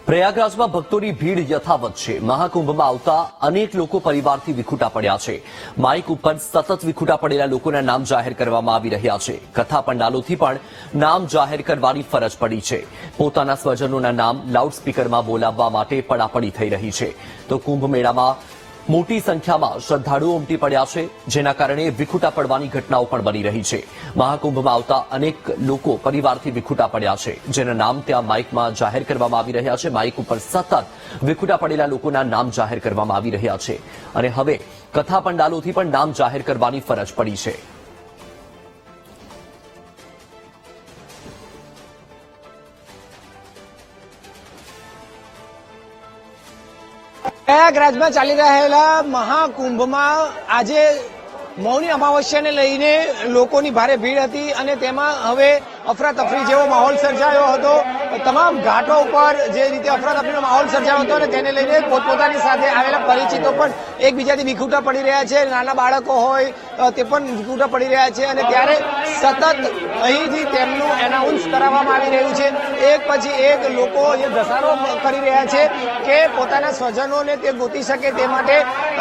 પ્રયાગરાજમાં ભક્તોની ભીડ યથાવત છે। મહાકુંભમાં આવતા અનેક લોકો પરિવારથી વિખૂટા પડ્યા છે। માઇક ઉપર સતત વિખૂટા પડેલા લોકોના નામ જાહેર કરવામાં આવી રહ્યા છે। કથા પંડાલોથી પણ નામ જાહેર કરવાની ફરજ પડી છે। પોતાના સ્વજનોના નામ લાઉડસ્પીકરમાં બોલાવવા માટે પડાપડી થઈ રહી છે। તો કુંભ મેળામાં મોટી સંખ્યામાં શ્રદ્ધાળુઓ ઉમટી પડ્યા છે, જેના કારણે વિખૂટા પડવાની ઘટનાઓ પણ બની રહી છે। મહાકુંભમાં આવતા અનેક લોકો પરિવારથી વિખૂટા પડ્યા છે, જેના નામ ત્યાં માઇકમાં જાહેર કરવામાં આવી રહ્યા છે। માઇક ઉપર સતત વિખૂટા પડેલા લોકોના નામ જાહેર કરવામાં આવી રહ્યા છે અને હવે કથા પંડાલોથી પણ નામ જાહેર કરવાની ફરજ પડી છે। પ્રયાગરાજમાં ચાલી રહેલા મહાકુંભમાં આજે મૌની અમાવસ્યાને લઈને લોકોની ભારે ભીડ હતી અને તેમાં હવે અફરાતફરી જેવો માહોલ સર્જાયો હતો। તમામ ઘાટો ઉપર જે રીતે અફરાતફરીનો માહોલ સર્જાયો હતો અને તેને લઈને પોતપોતાની સાથે આવેલા પરિચિતો પણ એકબીજાથી વિખૂટા પડી રહ્યા છે। નાના બાળકો હોય તે પણ વિખૂટા પડી રહ્યા છે અને ત્યારે સતત અહીંથી તેમનું એનાઉન્સ કરાવવામાં આવી રહ્યું છે। એક પછી એક લોકો જે ધસારો કરી રહ્યા છે કે પોતાના સ્વજનોને તે ગોતી શકે તે માટે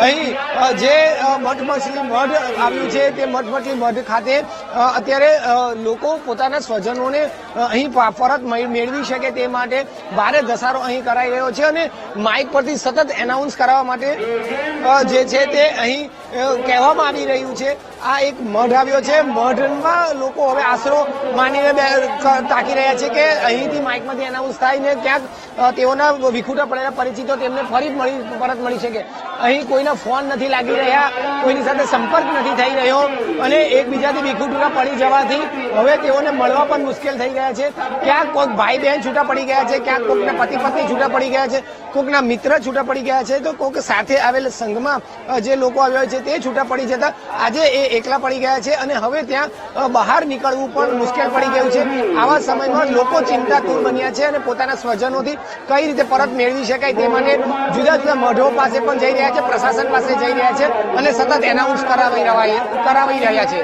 અહીં જે મઠમછલી મઢ આવ્યું છે તે મઠમછલી મઢ ખાતે અત્યારે લોકો પોતાના સ્વજનોને અહીં પરત મેળવી શકે તે માટે ભારે ધસારો અહીં કરાઈ રહ્યો છે અને માઇક પરથી સતત એનાઉન્સ કરાવવા માટે જે છે તે અહીં કહેવામાં આવી રહ્યું છે। આ એક મઢ આવ્યો છે। મઢમાં લોકો હવે આશરો માનીને તાકી રહ્યા છે કે અહીંથી માઇકમાંથી એનાઉન્સ થાય ને ક્યાંક તેઓના વિખૂટા પડેલા પરિચિતો તેમને ફરી પરત મળી શકે। અહીં કોઈના ફોન નથી લાગી રહ્યા, કોઈની સાથે સંપર્ક નથી થઈ રહ્યો અને એકબીજાથી વિખૂટા પડી જવાથી હવે તેઓને મળવા પણ મુશ્કેલ થઈ ગયા છે। ક્યાંક કોઈક ભાઈ બહેન છૂટા પડી ગયા છે, ક્યાંક કોઈકના પતિ પત્ની છૂટા પડી ગયા છે, કોઈકના મિત્ર છૂટા પડી ગયા છે, તો કોઈક સાથે આવેલ સંઘમાં જે લોકો આવ્યા છે તે છૂટા પડી જતા આજે એ એકલા પડી ગયા છે અને હવે ત્યાં બહાર નીકળવું પણ મુશ્કેલ પડી ગયું છે। આવા સમયમાં લોકો ચિંતાતુર બન્યા છે અને પોતાના સ્વજનોથી કઈ રીતે પરત મેળવી શકાય તે માટે જુદા જુદા મઢો પાસે પણ જઈ રહ્યા છે, પ્રશાસન પાસે જઈ રહ્યા છે અને સતત એનાઉન્સ કરાવી રહ્યા છે।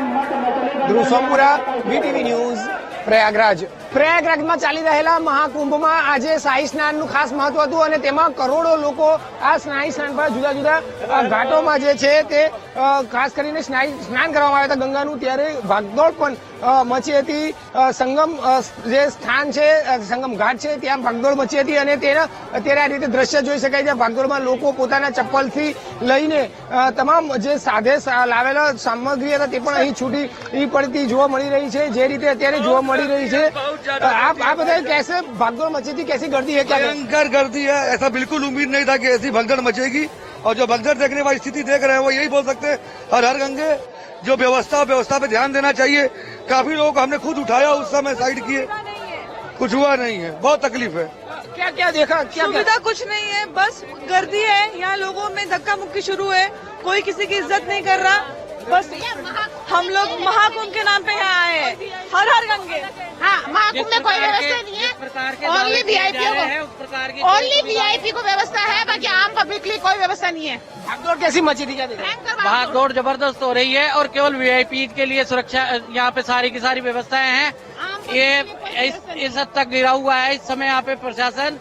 ધ્રુવ સોમપુરા, વીટીવી ન્યૂઝ, પ્રયાગરાજ। પ્રયાગરાજમાં ચાલી રહેલા મહાકુંભમાં આજે શાહી સ્નાનનું ખાસ મહત્વ હતું અને તેમાં કરોડો લોકો આ શાહી સ્નાન પર જુદા જુદા ઘાટોમાં જે છે તે ખાસ કરીને સ્નાન કરવામાં આવ્યા હતા ગંગાનું। ત્યારે ભાગદોડ પણ મચી હતી। સંગમ જે સ્થાન છે, સંગમ ઘાટ છે, ત્યાં ભાગદોડ મચી હતી અને તેના અત્યારે આ રીતે દ્રશ્ય જોઈ શકાય છે। ભાગદોડમાં લોકો પોતાના ચપ્પલથી લઈને તમામ જે સાધે લાવેલા સામગ્રી હતા તે પણ અહીં છૂટી પડતી જોવા મળી રહી છે। જે રીતે અત્યારે જોવા મળી રહી છે, आप बताइए कैसे भागदौड़ मची थी, कैसी गर्दी है? भयंकर गर्दी है। ऐसा बिल्कुल उम्मीद नहीं था कि ऐसी भगदड़ मचेगी और जो भगदड़ देखने वाली स्थिति देख रहे हैं वो यही बोल सकते हैं हर गंगे जो व्यवस्था पे ध्यान देना चाहिए। काफी लोग हमने खुद उठाया, उस समय साइड किए, कुछ हुआ नहीं है। बहुत तकलीफ है। क्या क्या देखा? क्या सुविधा कुछ नहीं है, बस गर्दी है। यहाँ लोगों में धक्का मुक्की शुरू है, कोई किसी की इज्जत नहीं कर रहा। बस हम लोग महाकुंभ के नाम पे यहाँ आए हैं, हर गंगे। हाँ, महाकुंभ में कोई व्यवस्था नहीं है, ओनली वीआईपी को व्यवस्था है, बाकी आम पब्लिक के लिए कोई व्यवस्था नहीं है। भागदौड़ कैसी मची थी? क्या भागदौड़ जबरदस्त हो रही है और केवल वीआईपी के लिए सुरक्षा यहाँ पे सारी की सारी व्यवस्थाएं हैं। ये इस हद तक गिरा हुआ है इस समय यहाँ पे प्रशासन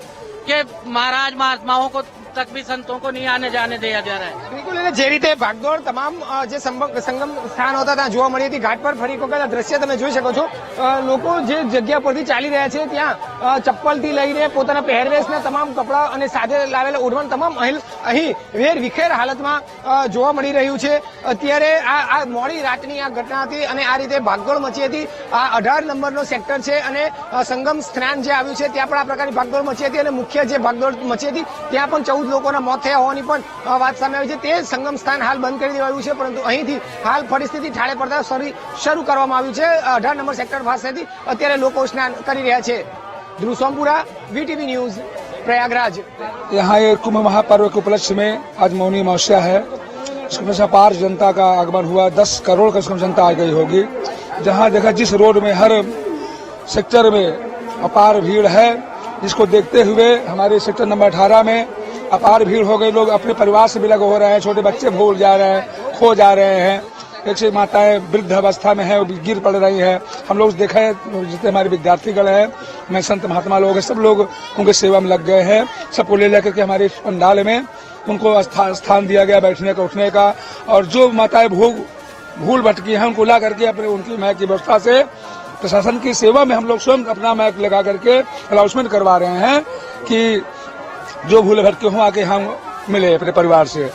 के महाराज महात्माओं को तक भी संतों को नहीं आने जाने दिया जा रहा है। बिल्कुल જે રીતે ભાગદોડ તમામ જે સંગમ સ્થાન હતા ત્યાં જોવા મળી હતી। ઘાટ પર ફરી વખત દ્રશ્ય તમે જોઈ શકો છો। લોકો જે જગ્યા પરથી ચાલી રહ્યા છે ત્યાં ચપ્પલથી લઈને પોતાના પહેરવેશના તમામ કપડા અને સાથે લાવેલા ઓઢવણ તમામ અહીં વેર વિખેર હાલતમાં જોવા મળી રહ્યું છે। અત્યારે આ મોડી રાતની આ ઘટના હતી અને આ રીતે ભાગદોડ મચી હતી। આ 18 નંબરનો સેક્ટર છે અને સંગમ સ્નાન જે આવ્યું છે ત્યાં પણ આ પ્રકારની ભાગદોડ મચી હતી અને મુખ્ય જે ભાગદોડ મચી હતી ત્યાં પણ 14 લોકોના મોત થયા હોવાની પણ વાત સામે આવી છે। તે સંગમ સ્થાન હાલ બંધ કરી દેવાયું છે, પરંતુ અહીંથી હાલ પરિસ્થિતિ ઠાળે પડતા શરૂ કરવામાં આવ્યું છે। 18 નંબર સેક્ટર પાસેથી અત્યારે લોકો સ્નાન કરી રહ્યા છે। ધ્રુવ સોમપુરા, वीटीवी न्यूज, प्रयागराज। यहाँ ये कुंभ महापर्व के उपलक्ष्य में आज मौनी अमावस्या है। इसमें अपार जनता का आगमन हुआ। 10 करोड़ का जनता आ गई होगी। जहाँ देखा जिस रोड में हर सेक्टर में अपार भीड़ है, जिसको देखते हुए हमारे सेक्टर नंबर 18 में अपार भीड़ हो गई। लोग अपने परिवार से विलग हो रहे हैं, छोटे बच्चे भूल जा रहे हैं, खो जा रहे हैं। एक से माताएं वृद्ध अवस्था में है, वो गिर पड़ रही है। हम लोग देखा है जितने हमारे विद्यार्थीगण हैं, मैं संत महात्मा लोग हैं, सब लोग उनके सेवा में लग गए हैं। सबको ले लेकर के हमारे पंडाल में उनको स्थान दिया गया बैठने का, उठने का। और जो माताएं भूल भटकी हैं उनको ला करके अपने उनकी मैक की व्यवस्था से प्रशासन की सेवा में हम लोग स्वयं अपना मैक लगा करके अनाउंसमेंट करवा रहे हैं कि जो भूल भटके हों आके हम मिले अपने परिवार से।